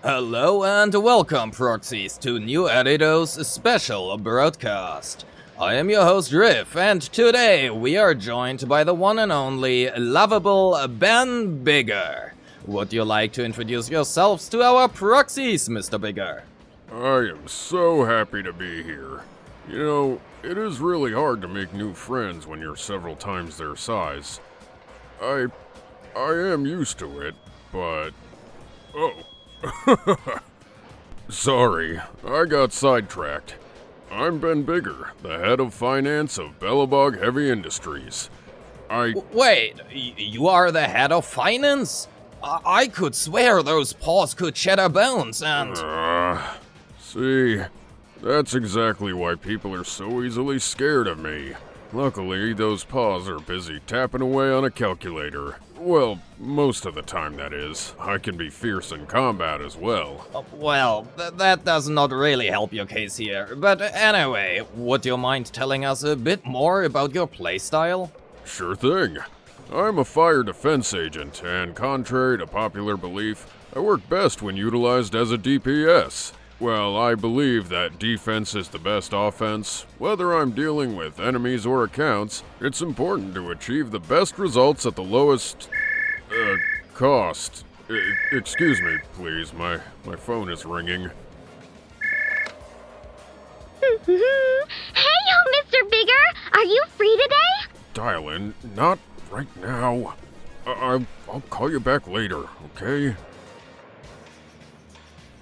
Hello and welcome, proxies, to New Editor's special broadcast. I am your host Riff, and today we are joined by the one and only lovable Ben Bigger. Would you like to introduce yourselves to our proxies, Mr. Bigger? I am so happy to be here. You know, it is really hard to make new friends when you're several times their size. I am used to it, but... Oh. Sorry, I got sidetracked. I'm Ben Bigger, the head of finance of Belobog Heavy Industries. Wait, you are the head of finance? I could swear those paws could shatter bones and... See, that's exactly why people are so easily scared of me. Luckily, those paws are busy tapping away on a calculator. Well, most of the time, that is. I can be fierce in combat as well. Well, that does not really help your case here. But anyway, would you mind telling us a bit more about your playstyle? Sure thing. I'm a fire defense agent, and contrary to popular belief, I work best when utilized as a DPS. Well, I believe that defense is the best offense. Whether I'm dealing with enemies or accounts, it's important to achieve the best results at the lowest, cost. Excuse me, please, my phone is ringing. Hey, Mr. Bigger! Are you free today? Dial in, not right now. I'll call you back later, okay?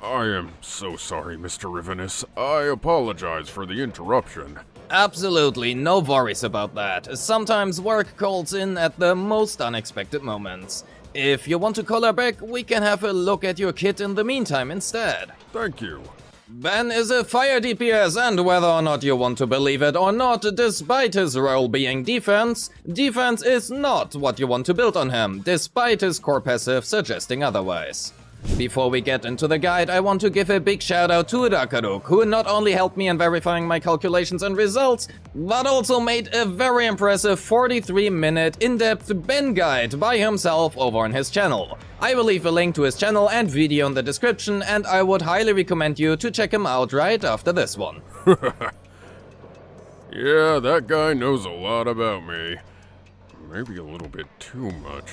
I am so sorry, Mr. Rivenous. I apologize for the interruption. Absolutely, no worries about that. Sometimes work calls in at the most unexpected moments. If you want to call her back, we can have a look at your kit in the meantime instead. Thank you. Ben is a fire DPS, and whether or not you want to believe it or not, despite his role being defense, defense is not what you want to build on him, despite his core passive suggesting otherwise. Before we get into the guide, I want to give a big shout out to RAKARUK, who not only helped me in verifying my calculations and results, but also made a very impressive 43-minute in-depth Ben guide by himself over on his channel. I will leave a link to his channel and video in the description, and I would highly recommend you to check him out right after this one. Yeah, that guy knows a lot about me. Maybe a little bit too much.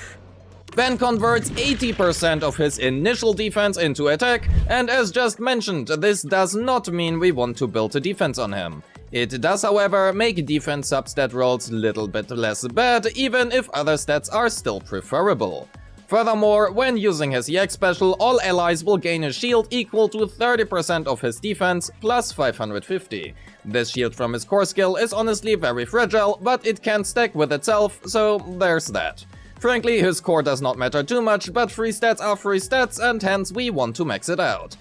Ben converts 80% of his initial defense into attack, and as just mentioned, this does not mean we want to build a defense on him. It does, however, make defense substat rolls a little bit less bad, even if other stats are still preferable. Furthermore, when using his EX special, all allies will gain a shield equal to 30% of his defense plus 550. This shield from his core skill is honestly very fragile, but it can stack with itself, so there's that. Frankly, his core does not matter too much, but free stats are free stats, and hence we want to max it out.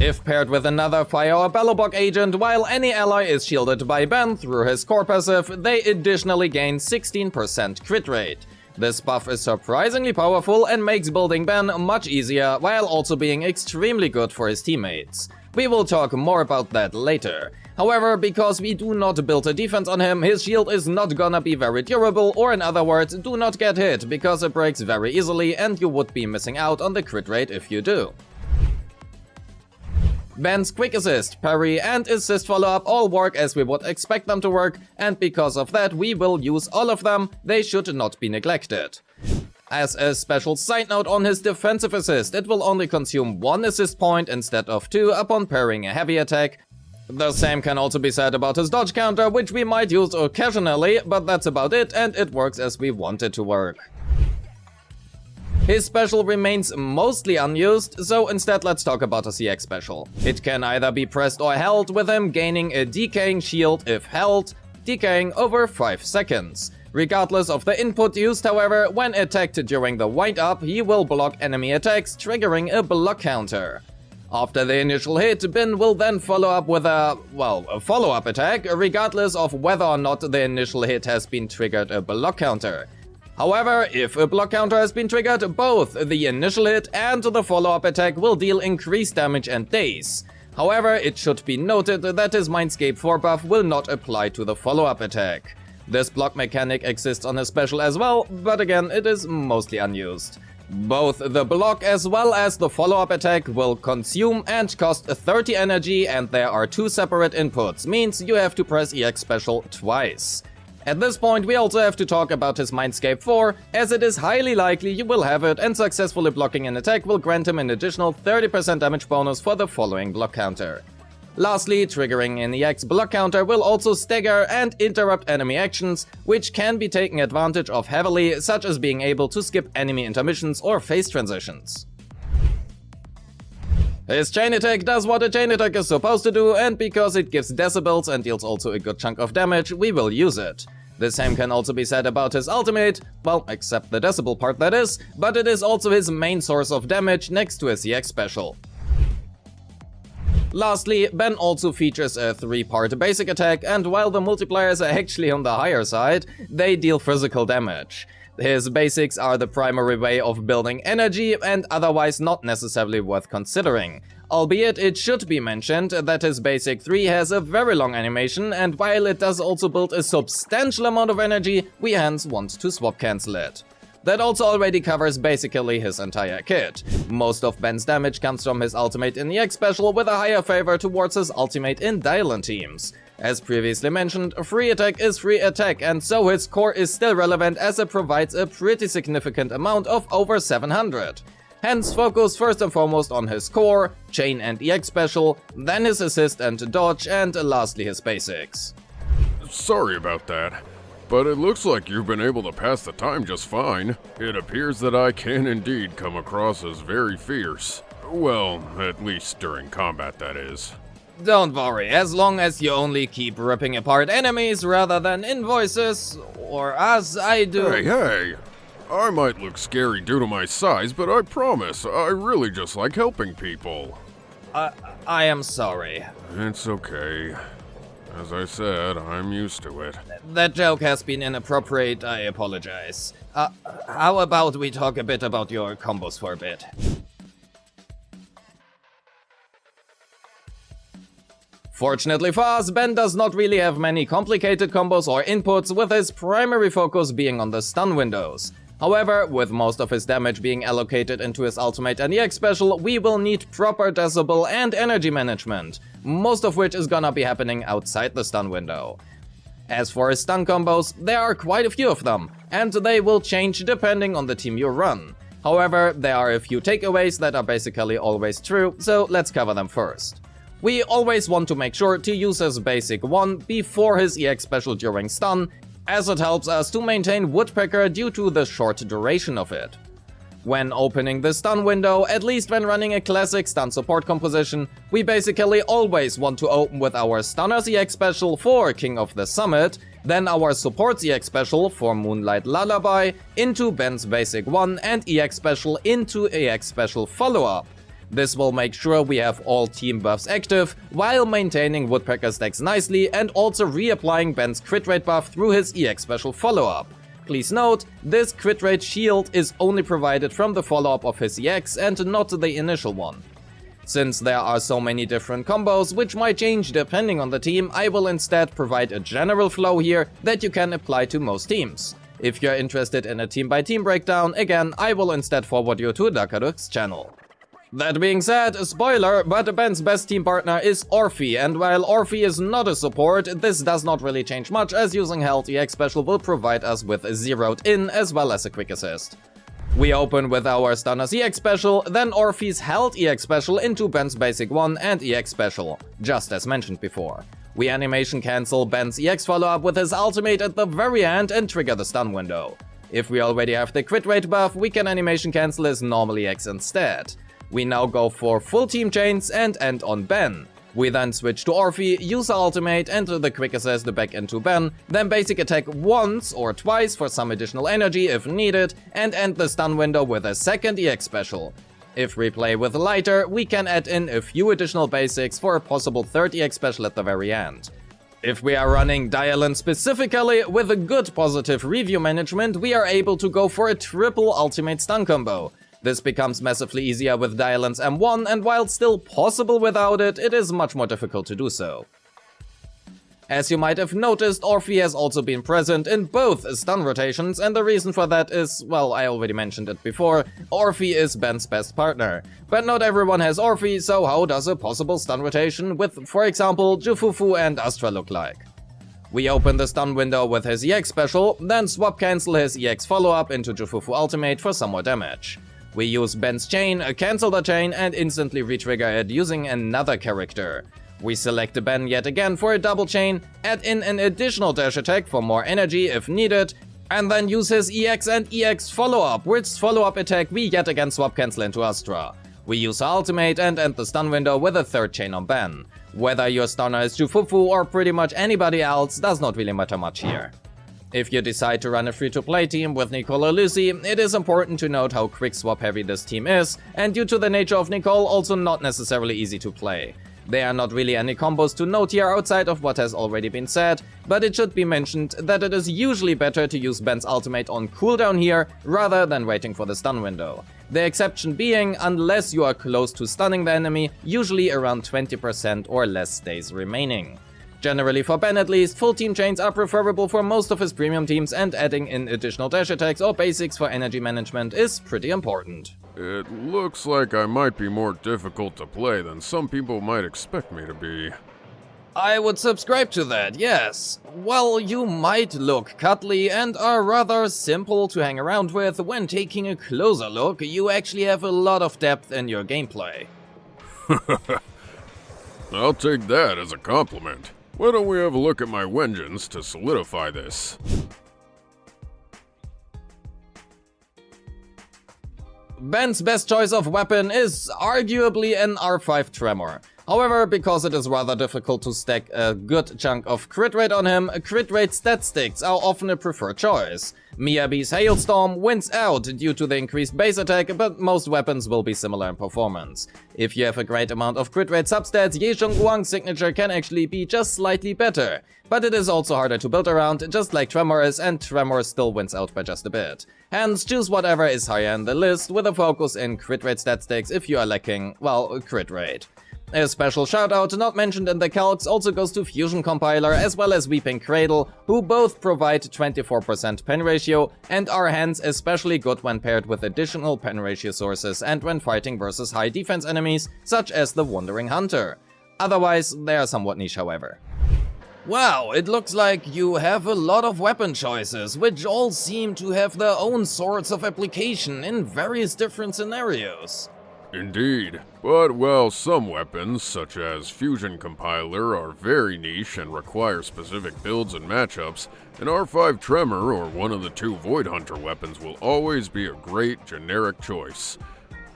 If paired with another fire or Belobog agent, while any ally is shielded by Ben through his core passive, they additionally gain 16% crit rate. This buff is surprisingly powerful and makes building Ben much easier, while also being extremely good for his teammates. We will talk more about that later. However, because we do not build a defense on him, his shield is not gonna be very durable, or in other words, do not get hit, because it breaks very easily and you would be missing out on the crit rate if you do. Ben's quick assist, parry and assist follow-up all work as we would expect them to work, and because of that we will use all of them, they should not be neglected. As a special side note on his defensive assist, it will only consume 1 assist point instead of 2 upon parrying a heavy attack. The same can also be said about his dodge counter, which we might use occasionally, but that's about it, and it works as we want it to work. His special remains mostly unused, so instead let's talk about his EX special. It can either be pressed or held, with him gaining a decaying shield if held, decaying over 5 seconds. Regardless of the input used, however, when attacked during the wind-up, he will block enemy attacks, triggering a block counter. After the initial hit, Ben will then follow up with a follow-up attack, regardless of whether or not the initial hit has been triggered a block counter. However, if a block counter has been triggered, both the initial hit and the follow-up attack will deal increased damage and daze. However, it should be noted that his Mindscape 4 buff will not apply to the follow-up attack. This block mechanic exists on his special as well, but again, it is mostly unused. Both the block as well as the follow-up attack will consume and cost 30 energy, and there are 2 separate inputs, means you have to press EX special twice. At this point we also have to talk about his Mindscape 4, as it is highly likely you will have it, and successfully blocking an attack will grant him an additional 30% damage bonus for the following block counter. Lastly, triggering an EX block counter will also stagger and interrupt enemy actions, which can be taken advantage of heavily, such as being able to skip enemy intermissions or phase transitions. His chain attack does what a chain attack is supposed to do, and because it gives decibels and deals also a good chunk of damage, we will use it. The same can also be said about his ultimate, well, except the decibel part that is, but it is also his main source of damage next to his EX special. Lastly, Ben also features a 3-part basic attack, and while the multipliers are actually on the higher side, they deal physical damage. His basics are the primary way of building energy and otherwise not necessarily worth considering. Albeit it should be mentioned that his basic 3 has a very long animation, and while it does also build a substantial amount of energy, we hence want to swap cancel it. That also already covers basically his entire kit. Most of Ben's damage comes from his ultimate in the EX special, with a higher favor towards his ultimate in Dylan teams. As previously mentioned, free attack is free attack, and so his core is still relevant as it provides a pretty significant amount of over 700. Hence focus first and foremost on his core, chain and EX special, then his assist and dodge, and lastly his basics. Sorry about that, but it looks like you've been able to pass the time just fine. It appears that I can indeed come across as very fierce. Well, at least during combat, that is. Don't worry, as long as you only keep ripping apart enemies rather than invoices, or as I do. Hey! I might look scary due to my size, but I promise, I really just like helping people. I am sorry. It's okay. As I said, I'm used to it. That joke has been inappropriate, I apologize. How about we talk a bit about your combos for a bit? Fortunately for us, Ben does not really have many complicated combos or inputs, with his primary focus being on the stun windows. However, with most of his damage being allocated into his ultimate and EX special, we will need proper decibel and energy management, most of which is gonna be happening outside the stun window. As for his stun combos, there are quite a few of them, and they will change depending on the team you run. However, there are a few takeaways that are basically always true, so let's cover them first. We always want to make sure to use his basic 1 before his EX special during stun, as it helps us to maintain Woodpecker due to the short duration of it. When opening the stun window, at least when running a classic stun support composition, we basically always want to open with our Stunner's EX special for King of the Summit, then our Support's EX special for Moonlight Lullaby, into Ben's basic 1 and EX special into EX special follow-up. This will make sure we have all team buffs active, while maintaining Woodpecker stacks nicely and also reapplying Ben's crit rate buff through his EX special follow-up. Please note, this crit rate shield is only provided from the follow-up of his EX and not the initial one. Since there are so many different combos which might change depending on the team, I will instead provide a general flow here that you can apply to most teams. If you're interested in a team-by-team breakdown, again, I will instead forward you to RAKARUK's channel. That being said, spoiler, but Ben's best team partner is Orphe, and while Orphe is not a support, this does not really change much, as using Health EX special will provide us with a zeroed in as well as a quick assist. We open with our Stunner's EX special, then Orphe's Health EX special into Ben's basic 1 and EX special, just as mentioned before. We animation cancel Ben's EX follow-up with his ultimate at the very end and trigger the stun window. If we already have the crit rate buff, we can animation cancel his normal EX instead. We now go for full team chains and end on Ben. We then switch to Orphe, use our ultimate, enter the quick assist back into Ben, then basic attack once or twice for some additional energy if needed, and end the stun window with a second EX special. If we play with lighter, we can add in a few additional basics for a possible third EX special at the very end. If we are running Dylan specifically, with a good positive review management, we are able to go for a triple ultimate stun combo. This becomes massively easier with Dylan's M1, and while still possible without it, it is much more difficult to do so. As you might have noticed, Orphe has also been present in both stun rotations, and the reason for that is, well, I already mentioned it before, Orphe is Ben's best partner. But not everyone has Orphe, so how does a possible stun rotation with, for example, Jufufu and Astra look like? We open the stun window with his EX special, then swap cancel his EX follow-up into Jufufu ultimate for some more damage. We use Ben's chain, cancel the chain, and instantly retrigger it using another character. We select Ben yet again for a double chain, add in an additional dash attack for more energy if needed, and then use his EX and EX follow-up, which follow-up attack we yet again swap cancel into Astra. We use our ultimate and end the stun window with a third chain on Ben. Whether your stunner is Jufufu or pretty much anybody else does not really matter much here. If you decide to run a free-to-play team with Nicole or Lucy, it is important to note how quick swap heavy this team is, and due to the nature of Nicole, also not necessarily easy to play. There are not really any combos to note here outside of what has already been said, but it should be mentioned that it is usually better to use Ben's ultimate on cooldown here rather than waiting for the stun window. The exception being, unless you are close to stunning the enemy, usually around 20% or less stays remaining. Generally for Ben at least, full team chains are preferable for most of his premium teams, and adding in additional dash attacks or basics for energy management is pretty important. It looks like I might be more difficult to play than some people might expect me to be. I would subscribe to that, yes. Well, you might look cuddly and are rather simple to hang around with, when taking a closer look, you actually have a lot of depth in your gameplay. I'll take that as a compliment. Why don't we have a look at my vengeance to solidify this? Ben's best choice of weapon is arguably an R5 Tremor. However, because it is rather difficult to stack a good chunk of crit rate on him, crit rate stat sticks are often a preferred choice. Miyabi's Hailstorm wins out due to the increased base attack, but most weapons will be similar in performance. If you have a great amount of crit rate substats, Ye Zhongguang's signature can actually be just slightly better. But it is also harder to build around, just like Tremor is, and Tremor still wins out by just a bit. Hence, choose whatever is higher in the list, with a focus in crit rate stat sticks if you are lacking, well, crit rate. A special shoutout not mentioned in the calcs also goes to Fusion Compiler as well as Weeping Cradle, who both provide 24% pen ratio and are hence especially good when paired with additional pen ratio sources and when fighting versus high defense enemies such as the Wandering Hunter. Otherwise, they are somewhat niche however. Wow, it looks like you have a lot of weapon choices, which all seem to have their own sorts of application in various different scenarios. Indeed, but well, some weapons, such as Fusion Compiler, are very niche and require specific builds and matchups, and R5 Tremor or one of the two Void Hunter weapons will always be a great generic choice.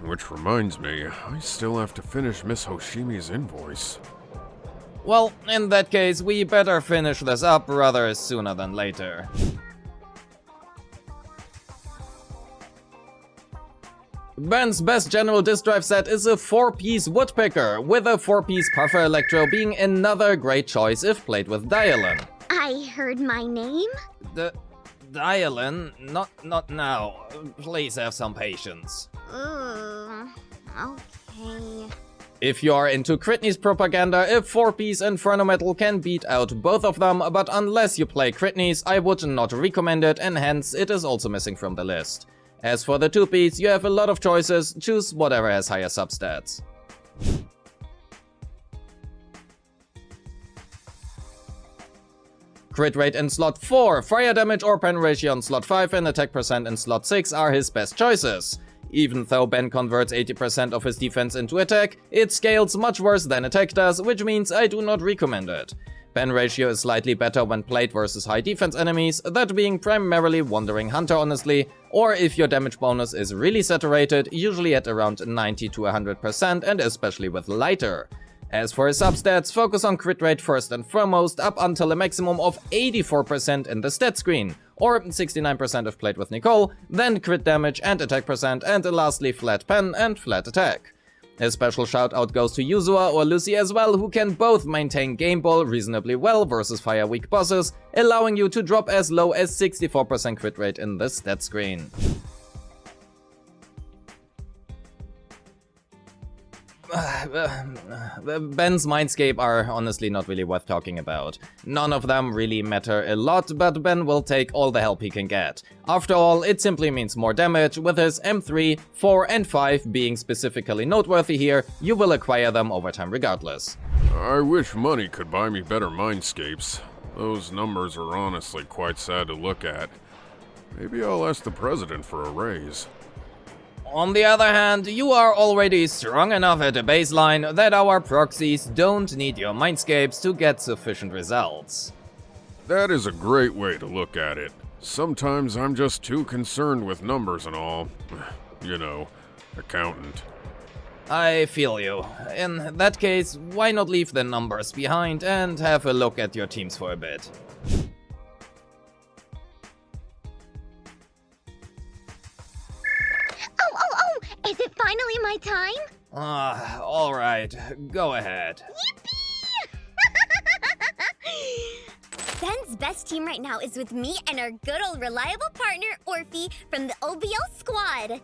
Which reminds me, I still have to finish Miss Hoshimi's invoice. Well, in that case, we better finish this up rather sooner than later. Ben's best general disk drive set is a 4-piece Woodpecker, with a 4-piece Puffer Electro being another great choice if played with Dialin. I heard my name? Dialin? Not now. Please have some patience. Ooh, okay. If you are into Critney's propaganda, a 4-piece Inferno Metal can beat out both of them, but unless you play Critney's, I would not recommend it, and hence it is also missing from the list. As for the 2-piece, you have a lot of choices, choose whatever has higher substats. Crit rate in slot 4, fire damage or pen ratio in slot 5 and attack percent in slot 6 are his best choices. Even though Ben converts 80% of his defense into attack, it scales much worse than attack does, which means I do not recommend it. Pen ratio is slightly better when played versus high defense enemies, that being primarily Wandering Hunter honestly, or if your damage bonus is really saturated, usually at around 90 to 100% and especially with lighter. As for his substats, focus on crit rate first and foremost up until a maximum of 84% in the stat screen, or 69% if played with Nicole, then crit damage and attack percent, and lastly flat pen and flat attack. A special shout out goes to Yuzua or Lucy as well, who can both maintain game ball reasonably well versus fire weak bosses, allowing you to drop as low as 64% crit rate in the stat screen. Ben's Mindscape are honestly not really worth talking about. None of them really matter a lot, but Ben will take all the help he can get. After all, it simply means more damage. With his M3, 4 and 5 being specifically noteworthy here, you will acquire them over time regardless. I wish money could buy me better Mindscapes. Those numbers are honestly quite sad to look at. Maybe I'll ask the president for a raise. On the other hand, you are already strong enough at a baseline that our proxies don't need your Mindscapes to get sufficient results. That is a great way to look at it. Sometimes I'm just too concerned with numbers and all. You know, accountant. I feel you. In that case, why not leave the numbers behind and have a look at your teams for a bit? Oh, is it finally my time? Alright, go ahead. Yippee! Ben's best team right now is with me and our good old reliable partner, Orphe, from the OBL squad.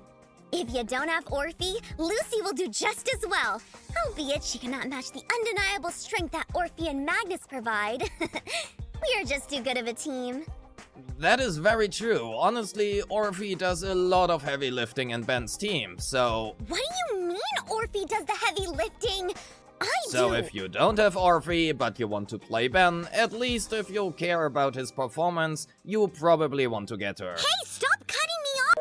If you don't have Orphe, Lucy will do just as well. Albeit she cannot match the undeniable strength that Orphe and Magnus provide. We are just too good of a team. That is very true. Honestly, Orphe does a lot of heavy lifting in Ben's team, so... What do you mean Orphe does the heavy lifting? So if you don't have Orphe, but you want to play Ben, at least if you care about his performance, you probably want to get her. Hey, stop cutting me off!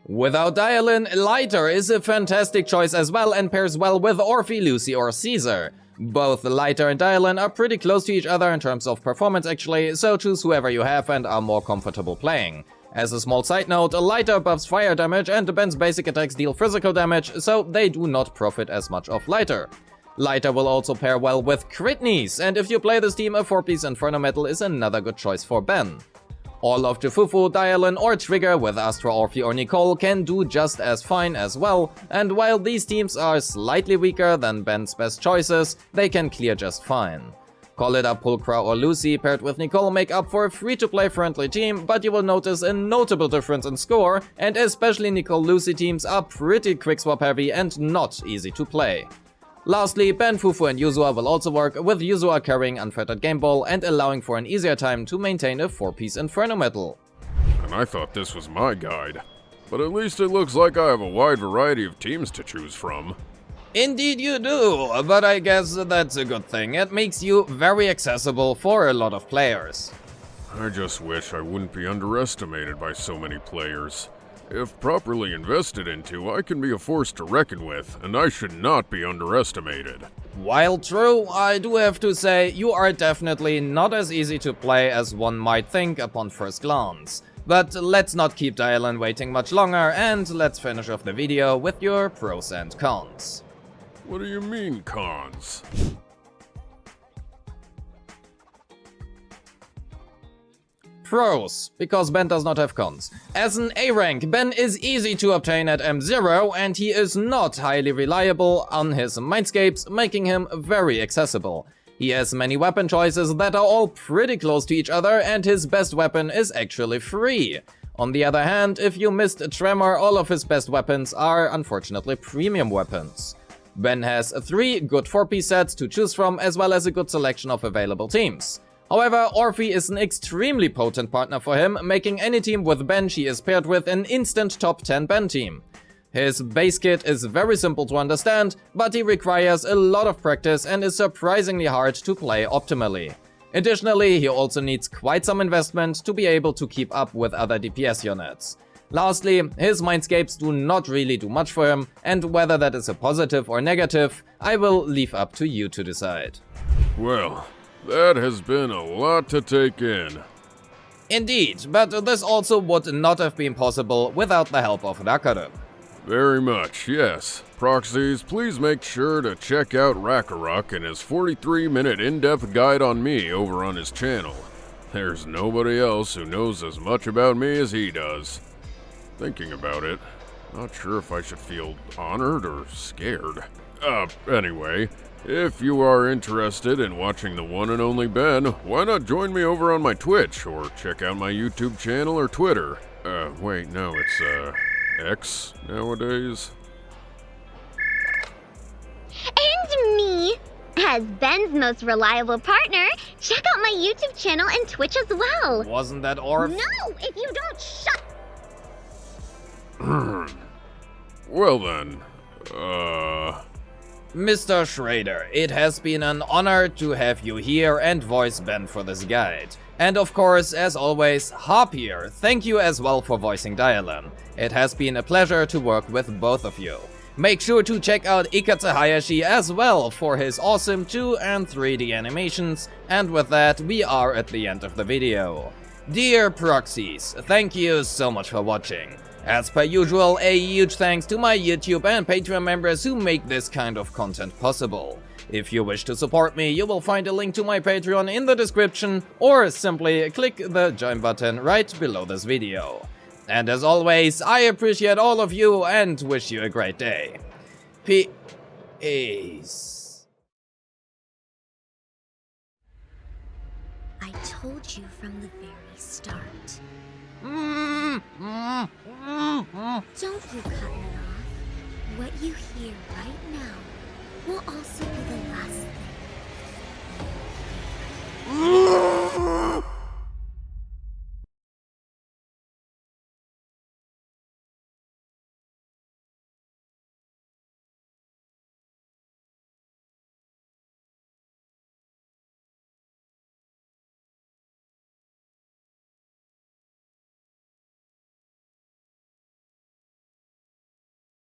Without Dialin, Lighter is a fantastic choice as well and pairs well with Orphe, Lucy or Caesar. Both Lighter and Dialin are pretty close to each other in terms of performance actually, so choose whoever you have and are more comfortable playing. As a small side note, Lighter buffs fire damage and Ben's basic attacks deal physical damage, so they do not profit as much of Lighter. Lighter will also pair well with Critneys, and if you play this team, a 4-piece Inferno Metal is another good choice for Ben. All of Jufufu, Dialin or Trigger with Astra, Orphe or Nicole can do just as fine as well, and while these teams are slightly weaker than Ben's best choices, they can clear just fine. Call it up Pulcra or Lucy paired with Nicole make up for a free-to-play friendly team, but you will notice a notable difference in score, and especially Nicole-Lucy teams are pretty quick swap heavy and not easy to play. Lastly, Ben, Fufu and Yuzua will also work, with Yuzua carrying Unfettered Game Ball and allowing for an easier time to maintain a 4-piece Inferno Metal. And I thought this was my guide. But at least it looks like I have a wide variety of teams to choose from. Indeed you do, but I guess that's a good thing. It makes you very accessible for a lot of players. I just wish I wouldn't be underestimated by so many players. If properly invested into, I can be a force to reckon with, and I should not be underestimated. While true, I do have to say, you are definitely not as easy to play as one might think upon first glance. But let's not keep Dialin waiting much longer, and let's finish off the video with your pros and cons. What do you mean, cons? Pros, because Ben does not have cons. As an A rank, Ben is easy to obtain at M0 and he is not highly reliable on his Mindscapes, making him very accessible. He has many weapon choices that are all pretty close to each other and his best weapon is actually free. On the other hand, if you missed a Tremor, all of his best weapons are unfortunately premium weapons. Ben has 3 good 4-piece sets to choose from as well as a good selection of available teams. However, Orphe is an extremely potent partner for him, making any team with Ben she is paired with an instant top 10 Ben team. His base kit is very simple to understand, but he requires a lot of practice and is surprisingly hard to play optimally. Additionally, he also needs quite some investment to be able to keep up with other DPS units. Lastly, his Mindscapes do not really do much for him, and whether that is a positive or negative, I will leave up to you to decide. Well, that has been a lot to take in. Indeed, but this also would not have been possible without the help of RAKARUK. Very much, yes. Proxies, please make sure to check out RAKARUK and his 43-minute in-depth guide on me over on his channel. There's nobody else who knows as much about me as he does. Thinking about it, not sure if I should feel honored or scared. Anyway, if you are interested in watching the one and only Ben, why not join me over on my Twitch, or check out my YouTube channel or Twitter. Wait, no, it's, X nowadays? As Ben's most reliable partner, check out my YouTube channel and Twitch as well. Wasn't that Orf? No, if you don't shut... Well then, Mr. Schrader, it has been an honor to have you here and voice Ben for this guide. And of course, as always, Hop here, thank you as well for voicing Dialon. It has been a pleasure to work with both of you. Make sure to check out Ikyhayashi as well for his awesome 2 and 3D animations, and with that, we are at the end of the video. Dear proxies, thank you so much for watching. As per usual, a huge thanks to my YouTube and Patreon members who make this kind of content possible. If you wish to support me, you will find a link to my Patreon in the description, or simply click the join button right below this video. And as always, I appreciate all of you and wish you a great day. Peace. I told you from the very start. Don't you cut it off. What you hear right now will also be the last thing